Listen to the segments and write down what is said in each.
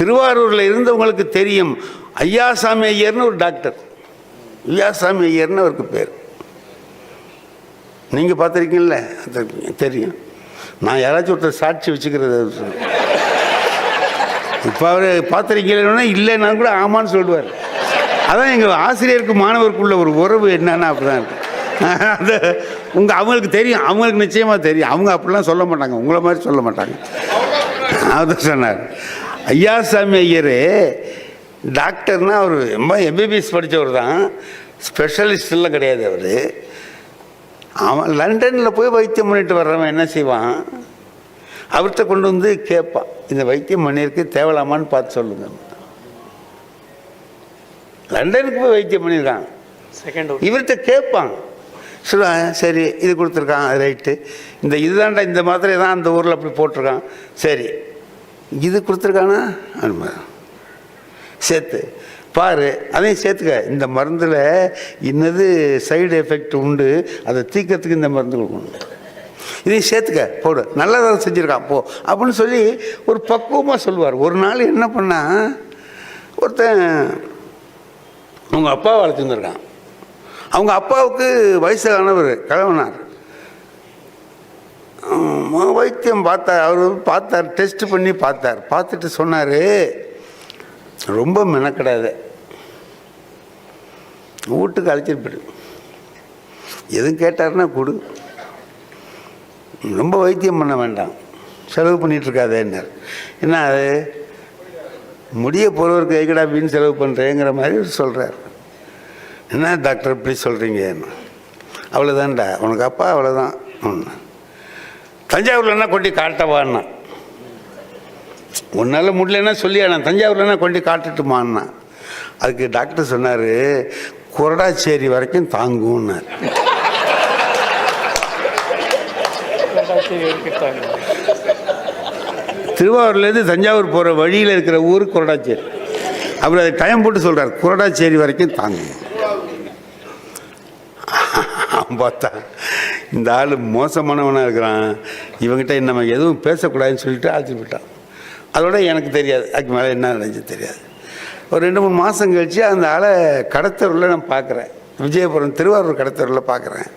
திருவாரூரில் இருந்தவங்களுக்கு தெரியும், ஐயாசாமி ஐயர்னு ஒரு டாக்டர். ஐயாசாமி ஐயர்னு அவருக்கு பேர். நீங்கள் பார்த்துருக்கீங்கள? தெரியும். நான் யாராச்சும் ஒருத்தர் சாட்சி வச்சுக்கிறது. இப்போ அவர் பார்த்துருக்கீங்கன்னா இல்லைன்னா கூட ஆமான்னு சொல்லுவார். அதான் எங்கள் ஆசிரியருக்கு மாணவருக்குள்ள ஒரு உறவு என்னன்னா அப்படிதான் இருக்கு. அந்த அவங்களுக்கு தெரியும், அவங்களுக்கு நிச்சயமாக தெரியும். அவங்க அப்படிலாம் சொல்ல மாட்டாங்க, உங்களை மாதிரி சொல்ல மாட்டாங்க. அதுதான் சொன்னார். ஐயாசாமி ஐயர் டாக்டர்னா அவர் எம்பிபிஎஸ் படித்தவர் தான், ஸ்பெஷலிஸ்டெல்லாம் கிடையாது அவர். அவன் லண்டனில் போய் வைத்தியம் பண்ணிட்டு வர்றவன் என்ன செய்வான், அவர்கிட்ட கொண்டு வந்து கேட்பான், இந்த வைத்தியம் பண்ணியிருக்கு தேவலாமான்னு பார்த்து சொல்லுங்க. லண்டனுக்கு போய் வைத்தியம் பண்ணியிருக்கான், இவர்கிட்ட கேட்பான். சொல்லுவாங்க, சரி இது கொடுத்துருக்கான், ரைட்டு, இந்த இதுதான்டா இந்த மாத்திரை தான் அந்த ஊரில் அப்படி போட்டிருக்கான், சரி இது கொடுத்துருக்கானா சேர்த்து பாரு, அதையும் சேர்த்துக்க, இந்த மருந்தில் இன்னது சைடு எஃபெக்ட் உண்டு, அதை தீக்கிறதுக்கு இந்த மருந்து கொடுக்கணும், இதையும் சேர்த்துக்க போடு, நல்லதாக செஞ்சுருக்கான் போ அப்படின்னு சொல்லி ஒரு பக்குவமாக சொல்லுவார். ஒரு நாள் என்ன பண்ணால், ஒருத்தன் அவங்க அப்பாவை வளர்த்துருந்துருக்கான். அவங்க அப்பாவுக்கு வயசானவர், கிழவனார். வைத்தியம் பார்த்தார், அவர் பார்த்தார், டெஸ்ட் பண்ணி பார்த்தார். பார்த்துட்டு சொன்னார், ரொம்ப மெனக்கிடாத, வீட்டுக்கு அழைச்சிட்டு போய்டு, எதுவும் கேட்டார்னா கொடு, ரொம்ப வைத்தியம் பண்ண வேண்டாம், செலவு பண்ணிகிட்ருக்காதேன்னார். என்ன அது முடிய போகிறவருக்கு எங்கடா வீண் செலவு பண்ணுறேங்கிற மாதிரி சொல்கிறார். என்ன டாக்டர் இப்படி சொல்கிறீங்க? அவ்வளோதான்டா உனக்கு அப்பா, அவ்வளோதான். தஞ்சாவூர்லன்னா கொண்டு காட்டவான்னா, உன்னால் முடியலன்னா சொல்லி நான் தஞ்சாவூர்லன்னா கொண்டு காட்டுட்டுமான்னா. அதுக்கு டாக்டர் சொன்னார், கொரடாச்சேரி வரைக்கும் தாங்குன்னார். திருவாரூர்லேருந்து தஞ்சாவூர் போகிற வழியில் இருக்கிற ஊர் கொரடாச்சேரி. அவர் அதை டைம் போட்டு சொல்கிறார், கொரடாச்சேரி வரைக்கும் தாங்கும். பார்த்தா இந்த ஆள் மோசமானவனாக இருக்கிறான், இவங்ககிட்ட நம்ம எதுவும் பேசக்கூடாதுன்னு சொல்லிட்டு அழைச்சிட்டு போயிட்டான். அதோட எனக்கு தெரியாது, அதுக்கு மேலே என்ன நினைச்சு தெரியாது. ஒரு 2-3 மாதம் கழித்து அந்த ஆளை கடத்தூரில் நான் பார்க்குறேன், விஜயபுரம் திருவாரூர் கடத்தூரில் பார்க்குறேன்.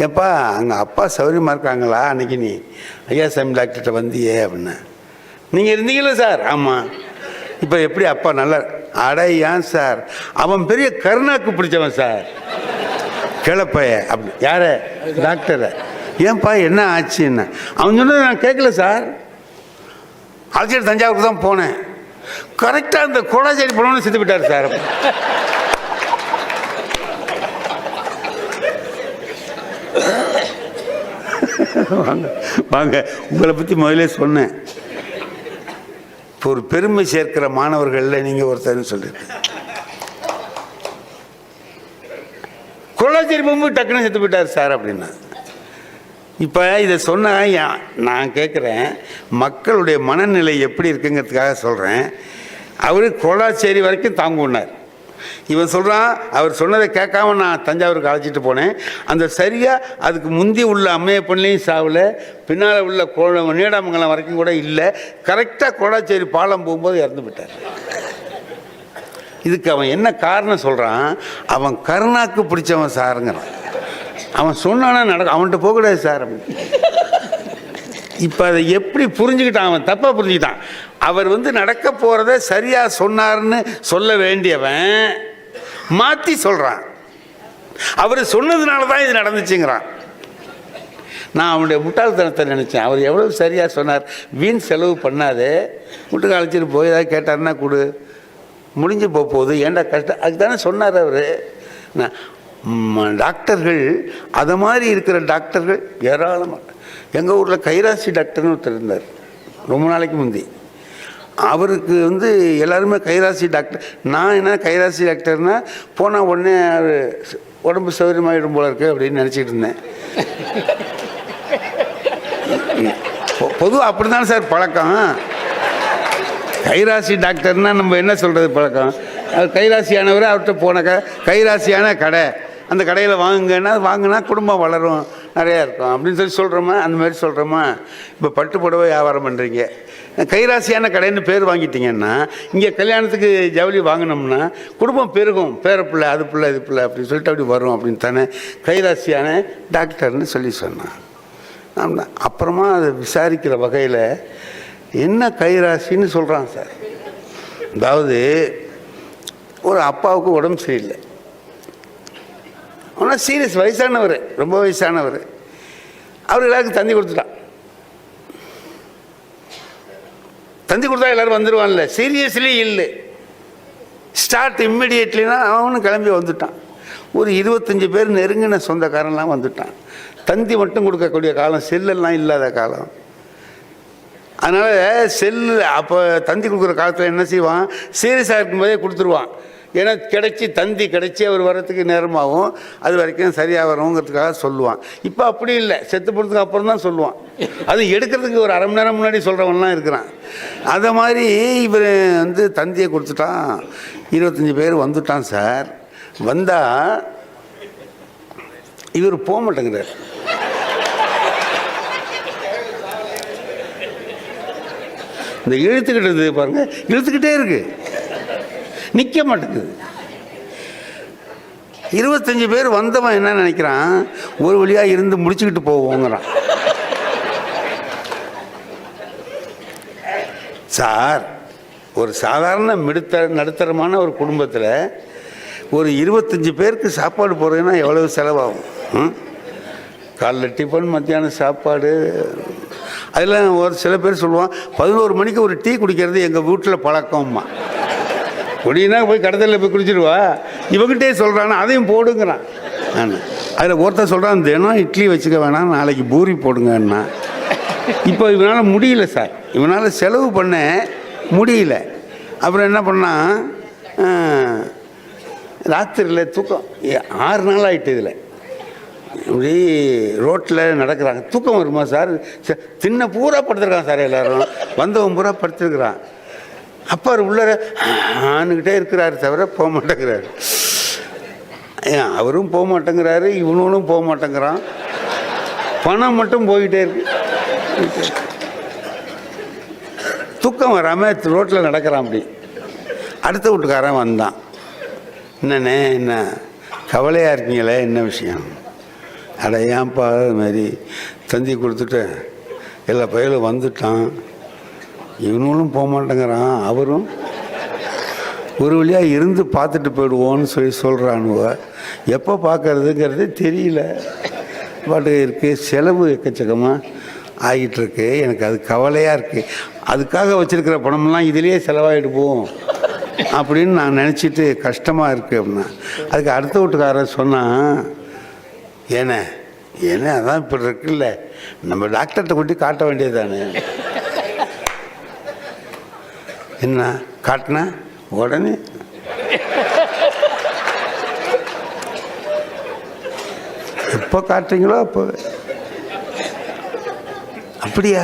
ஏப்பா அங்கே அப்பா சௌரியமாக இருக்காங்களா, அன்றைக்கி நீ ஐயாசாமி டாக்டர்கிட்ட வந்தியே அப்படின்னா. நீங்கள் இருந்தீங்களா சார்? ஆமாம். இப்போ எப்படி அப்பா நல்லா? அட ஏன் சார், அவன் பெரிய கருணாக்கு பிடிச்சவன் சார், கிளப்பைய அப்படி. யார? டாக்டரை. ஏன்பா என்ன ஆச்சு? என்ன அவன் சொன்னது நான் கேட்கல சார், அழைச்சிட்டு தஞ்சாவூருக்கு தான் போனேன், கரெக்டாக அந்த கோடாச்சேரி போனோன்னு செத்து விட்டார் சார். வாங்க வாங்க, உங்களை பற்றி முதலே சொன்னேன். இப்போ ஒரு பெருமை சேர்க்கிற மாணவர்களில் நீங்கள் ஒருத்தர்னு சொல்லியிருக்கேன். கொள்ளாச்சேரி போகும்போது டக்குன்னு செத்து போயிட்டார் சார் அப்படின்னா. இப்போ இதை சொன்னால் நான் கேட்குறேன், மக்களுடைய மனநிலை எப்படி இருக்குங்கிறதுக்காக சொல்கிறேன். அவர் கொள்ளாச்சேரி வரைக்கும் தாங்குனார். இவன் சொல்கிறான், அவர் சொன்னதை கேட்காம நான் தஞ்சாவூருக்கு அழைச்சிட்டு போனேன், அந்த சரியாக அதுக்கு முந்தி உள்ள அம்மையப்பன்லையும் சாவில், பின்னால் உள்ள நீடாமங்கலம் வரைக்கும் கூட இல்லை, கரெக்டாக கோடாச்சேரி பாலம் போகும்போது இறந்து விட்டார். இதுக்கு அவன் என்ன காரணம் சொல்கிறான், அவன் கருணாக்கு பிடிச்சவன் சாருங்கிறான். அவன் சொன்னானா நடக்கும், அவன்கிட்ட போகக்கூடாது சார் அப்படின்னு. இப்போ அதை எப்படி புரிஞ்சுக்கிட்டான், அவன் தப்பாக புரிஞ்சுக்கிட்டான். அவர் நடக்க போகிறத சரியாக சொன்னார்னு சொல்ல வேண்டியவன் மாற்றி சொல்கிறான், அவர் சொன்னதுனால தான் இது நடந்துச்சுங்கிறான். நான் அவனுடைய முட்டாள்தனத்தை நினச்சேன். அவர் எவ்வளோ சரியாக சொன்னார், வீண் செலவு பண்ணாதே, வீட்டுக்கு அழைச்சிட்டு போய் ஏதாவது கேட்டார்னா கொடு, முடிஞ்சு போகுது, ஏன்டா கஷ்டம், அதுக்கு தானே சொன்னார் அவர். டாக்டர்கள் அதை மாதிரி இருக்கிற டாக்டர்கள் ஏராளமாக. எங்கள் ஊரில் கைராசி டாக்டர்னு ஒருத்தர் இருந்தார், ரொம்ப நாளைக்கு முந்தி. அவருக்கு எல்லாருமே கைராசி டாக்டர். நான் என்ன கைராசி டாக்டர்னா போனால் உடனே உடம்பு சௌகரியமாகிடும் போல இருக்கு அப்படின்னு நினச்சிக்கிட்டு இருந்தேன். பொதுவாக அப்படி தானே சார் பழக்கம். கைராசி டாக்டர்னா நம்ம என்ன சொல்கிறது பழக்கம், அது கைராசியானவர், அவர்கிட்ட போனாக்கா கைராசியான கடை, அந்த கடையில் வாங்குங்கன்னா வாங்கினா குடும்பம் வளரும், நிறையா இருக்கும் அப்படின்னு சொல்கிறோமா, அந்த மாதிரி சொல்கிறோமா. இப்போ பட்டு புடவை வியாபாரம் பண்ணுறீங்க, கைராசியான கடைன்னு பேர் வாங்கிட்டீங்கன்னா இங்கே கல்யாணத்துக்கு ஜவுளி வாங்கினோம்னா குடும்பம் பெருகும், பேரப்பிள்ளை அது பிள்ளை இது பிள்ளை அப்படின்னு சொல்லிட்டு அப்படி வரும் அப்படின்னு தானே கைராசியான டாக்டர்னு சொல்லி சொன்னான். அப்புறமா அதை விசாரிக்கிற வகையில் என்ன கைராசின்னு சொல்கிறான் சார். அதாவது ஒரு அப்பாவுக்கு உடம்பு சரியில்லை, ஆனால் சீரியஸ், வயசானவர், ரொம்ப வயசானவர். அவர் எல்லாருக்கும் தந்தி கொடுத்துட்டான். தந்தி கொடுத்தா எல்லோரும் வந்துடுவான்ல, சீரியஸ்லி இல்லை, ஸ்டார்ட் இம்மிடியேட்லினா அவனும் கிளம்பி வந்துட்டான். ஒரு 25 பேர் நெருங்கின சொந்தக்காரன்லாம் வந்துட்டான். தந்தி மட்டும் கொடுக்கக்கூடிய காலம், செல்லெல்லாம் இல்லாத காலம். அதனால் செல்லு அப்போ தந்தி கொடுக்குற காலத்தில் என்ன செய்வான், சீரியஸாக இருக்கும்போதே கொடுத்துருவான். ஏன்னா தந்தி கிடச்சி அவர் வரத்துக்கு நேரமாகும், அது வரைக்கும் சரியாக வரணுங்கிறதுக்காக சொல்லுவான். இப்போ அப்படி இல்லை, செத்து போகிறதுக்கு அப்புறம் தான் சொல்லுவான். அது எடுக்கிறதுக்கு ஒரு அரை மணி நேரம் முன்னாடி சொல்கிறவன்லாம் இருக்கிறான். அதை மாதிரி இவர் தந்தியை கொடுத்துட்டான். 25 பேர் வந்துட்டான் சார். வந்தால் இவர் போக மாட்டேங்கிறார். இந்த இழுத்துக்கிட்டது பாருங்க, இழுத்துக்கிட்டே இருக்கு, நிற்க மாட்டேங்குது. 25 பேர் வந்தவன் என்ன நினைக்கிறான், ஒரு வழியாக இருந்து முடிச்சுக்கிட்டு போவோங்கிறான். சார், ஒரு சாதாரண நடுத்தரமான ஒரு குடும்பத்தில் ஒரு 25 பேருக்கு சாப்பாடு போடுறதுன்னா எவ்வளவு செலவாகும்? காலைல டிஃபன், மத்தியானம் சாப்பாடு. அதெல்லாம் ஒரு சில பேர் சொல்லுவான், 11 மணிக்கு ஒரு டீ குடிக்கிறது எங்கள் வீட்டில் பழக்கம்மா. குடினா போய் கடத்தலில் போய் குடிச்சிடுவா. இவங்கிட்டே சொல்கிறான்னா அதையும் போடுங்கிறான். அதில் ஒருத்தர் சொல்கிறான், தினம் இட்லி வச்சுக்க வேணாம், நாளைக்கு பூரி போடுங்கன்னா. இப்போ இவனால் முடியல சார், இவனால் செலவு பண்ண முடியல. அப்புறம் என்ன பண்ணால், ராத்திரியில் தூக்கம் 6 நாள் ஆகிட்டு. இதில் இப்படி ரோட்டில் நடக்கிறாங்க. தூக்கம் வருமா சார்? தின்ன பூரா படுத்துருக்கான் சார், எல்லோரும் வந்தவன் பூரா படுத்துருக்குறான். அப்போ அவர் உள்ள ஆணுக்கிட்டே இருக்கிறாரு தவிர போக மாட்டேங்கிறாரு. அவரும் போக மாட்டேங்கிறாரு, இவனும் போக மாட்டேங்கிறான். பணம் மட்டும் போயிட்டே இருக்கு. தூக்கம் வராமல் ரோட்டில் நடக்கிறான். அப்படி அடுத்த வீட்டுக்காரன் வந்தான். என்னண்ணே, என்ன கவலையாக இருக்கீங்களே, என்ன விஷயம்? அட ஏன்ப்பா அது மாதிரி தந்தி கொடுத்துட்டு எல்லா பையலும் வந்துட்டான், இவனும் போக மாட்டேங்கிறான், அவரும் ஒரு வழியாக இருந்து பார்த்துட்டு போயிடுவோன்னு சொல்கிறானுவ. எப்போ பார்க்கறதுங்கிறது தெரியல. பாட்டு இருக்குது, செலவு எக்கச்சக்கமாக ஆகிட்டுருக்கு. எனக்கு அது கவலையாக இருக்குது. அதுக்காக வச்சுருக்கிற பணமெல்லாம் இதிலேயே செலவாகிடுவோம் அப்படின்னு நான் நினச்சிட்டு கஷ்டமாக இருக்குது அப்படின்னா. அதுக்கு அடுத்த வீட்டுக்காரர் சொன்னான், ஏன்னா அதான் இப்படி இருக்குல்ல, நம்ம டாக்டர்கிட்ட கொண்டு காட்ட வேண்டியது தானே. என்ன காட்டினா உடனே எப்போ காட்டுறீங்களோ அப்போ. அப்படியா?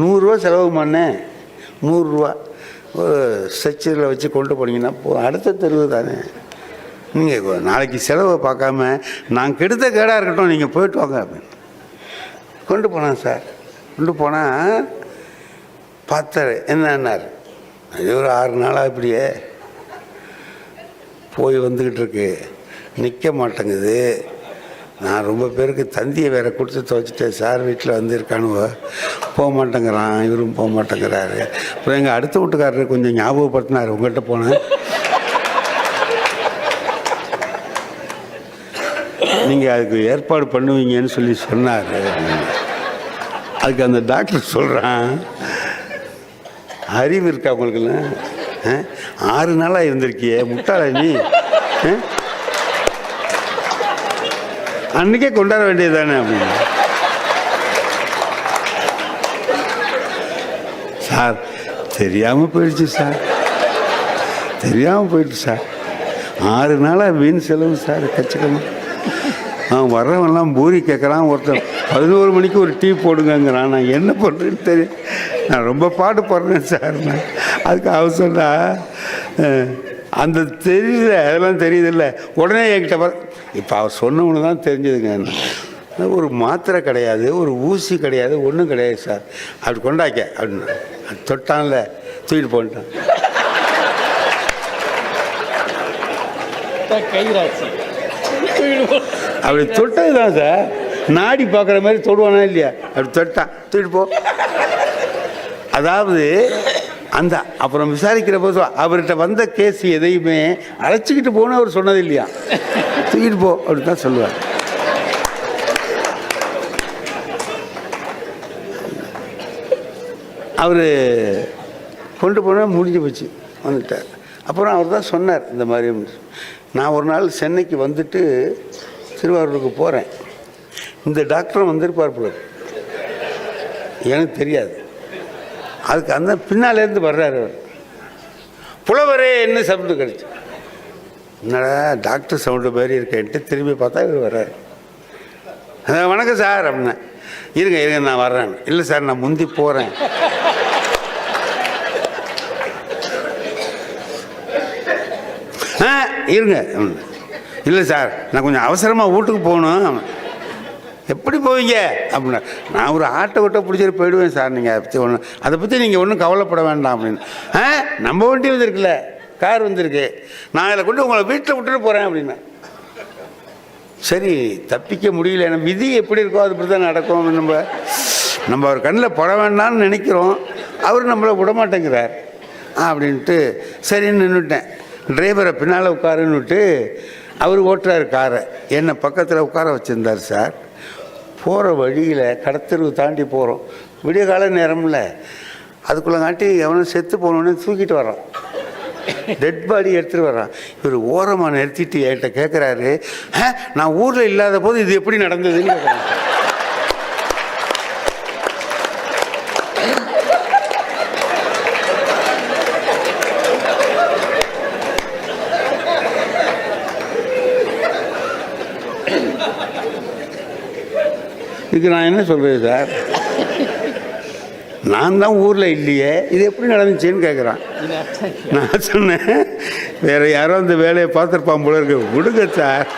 100 ரூபா செலவு பண்ணேன், 100 ரூபா ஒரு ஸ்ட்ரெச்சரில் வச்சு கொண்டு போனீங்கன்னா அடுத்த தெருவு தானே. நீங்கள் நாளைக்கு செலவை பார்க்காம நான் கெடுத்த கேடாக இருக்கட்டும், நீங்கள் போயிட்டு வாங்க அப்படின்னு கொண்டு போனான் சார். கொண்டு போனால் பார்த்தாரு. என்னன்னார், அது ஒரு 6 நாளாக இப்படியே போய் வந்துக்கிட்டு இருக்கு, நிற்க மாட்டேங்குது. நான் ரொம்ப பேருக்கு தந்தியை வேற கொடுத்து துவச்சிட்டேன் சார், வீட்டில் வந்துருக்கானுவ, போக மாட்டேங்கிறான், இவரும் போக மாட்டேங்கிறாரு. அப்புறம் எங்கள் அடுத்த வீட்டுக்காரரு கொஞ்சம் ஞாபகப்படுத்தினார், உங்கள்கிட்ட போனேன், நீங்கள் அதுக்கு ஏற்பாடு பண்ணுவீங்கன்னு சொல்லி சொன்னார். அதுக்கு அந்த டாக்டர் சொல்கிறான், அறிவு இருக்கா உங்களுக்குலாம்? 6 நாளாக இருந்திருக்கியே, முட்டாள நீ, அன்றைக்கே கொண்டாட வேண்டியது தானே அப்படின்னு. சார் தெரியாமல் போயிடுச்சு சார், தெரியாமல் போயிடுச்சு சார். 6 நாளாக வீண் செலவு சார், கச்சிக்கணும். வர்றவன்லாம் பூரி கேட்குறான், ஒருத்தன் 11 மணிக்கு ஒரு டீ போடுங்கிறான். நான் என்ன பண்ணுறேன்னு தெரியும், நான் ரொம்ப பாட்டு போடுறேன் சார். நான் அதுக்கு அவர் சொன்னா, அந்த தெரியல, அதெல்லாம் தெரியுது இல்லை, உடனே என்கிட்ட இப்போ அவர் சொன்னவனு தான் தெரிஞ்சதுங்க. ஒரு மாத்திரை கிடையாது, ஒரு ஊசி கிடையாது, ஒன்றும் கிடையாது சார். அப்படி கொண்டாக்க அப்படின்னு அது தொட்டான்ல தூக்கிட்டு போன்ட்டான். அப்படி தொட்டது தான் சார். நாடி பார்க்குற மாதிரி தொடுவானா இல்லையா? அப்படி தொட்டான், தூக்கிட்டு போ. அதாவது அந்த அப்புறம் விசாரிக்கிற போது அவர்கிட்ட வந்த கேஸ் எதையுமே அழைச்சிக்கிட்டு போன்னு அவர் சொன்னது இல்லையா, தூக்கிட்டு போ அப்படின்னு தான் சொல்லுவார். அவர் கொண்டு போனால் முடிஞ்சு போச்சு, வந்துட்டார். அப்புறம் அவர் தான் சொன்னார் இந்த மாதிரி. நான் ஒரு நாள் சென்னைக்கு வந்துட்டு திருவாரூருக்கு போகிறேன். இந்த டாக்டரும் வந்திருப்பார் போல, எனக்கு தெரியாது. அதுக்கு அந்த பின்னாலேருந்து வர்றாரு அவர். புலவரே என்ன சவுண்டு கிடைச்சி, என்னடா டாக்டர் சவுண்டு மாதிரி இருக்கேன்ட்டு திரும்பி பார்த்தா இவர் வர்றாரு. வணக்கம் சார் அப்படின்னா. இருங்க இருங்க நான் வர்றேன். இல்லை சார் நான் முந்தி போகிறேன். இருங்க. இல்லை சார் நான் கொஞ்சம் அவசரமாக வீட்டுக்கு போகணும். எப்படி போவீங்க அப்படின்னா, நான் ஒரு ஆட்டோ ஓட்ட பிடிச்சிட்டு போயிடுவேன் சார். நீங்கள் அதை பற்றி நீங்கள் ஒன்றும் கவலைப்பட வேண்டாம் அப்படின்னு. நம்ம வண்டி வந்துருக்குல்ல, கார் வந்திருக்கு, நான் அதில் கொண்டு உங்களை வீட்டில் விட்டுட்டு போகிறேன் அப்படின்னா. சரி தப்பிக்க முடியல, ஏன்னா விதி எப்படி இருக்கோ அது இப்படி தான் நடக்கும். நம்ம அவர் கண்ணில் பட வேண்டாம்னு நினைக்கிறோம், அவர் நம்மளை விடமாட்டேங்கிறார் அப்படின்ட்டு சரின்னு நின்றுட்டேன். டிரைவரை பின்னால் உட்காருன்னுட்டு அவர் ஓட்டுறாரு காரை, என்னை பக்கத்தில் உட்கார வச்சுருந்தார் சார். போகிற வழியில் கடத்தெருவு தாண்டி போகிறோம், விடிய கால நேரமில்ல, அதுக்குள்ளங்காட்டி எவனும் செத்து போனோடனே தூக்கிட்டு வரான், டெட் பாடி எடுத்துகிட்டு வர்றான். இவர் ஓரமாக நிறுத்திட்டு என்கிட்ட கேட்குறாரு, நான் ஊரில் இல்லாத போது இது எப்படி நடந்ததுன்னு கேட்குறேன். இதுக்கு நான் என்ன சொல்கிறது சார், நான் தான் ஊரில் இல்லையே, இது எப்படி நடந்துச்சுன்னு கேட்குறான். நான் சொன்னேன் வேறு யாரோ அந்த வேலையை பார்த்துருப்பான் போல இருக்கு, விடுங்க சார்.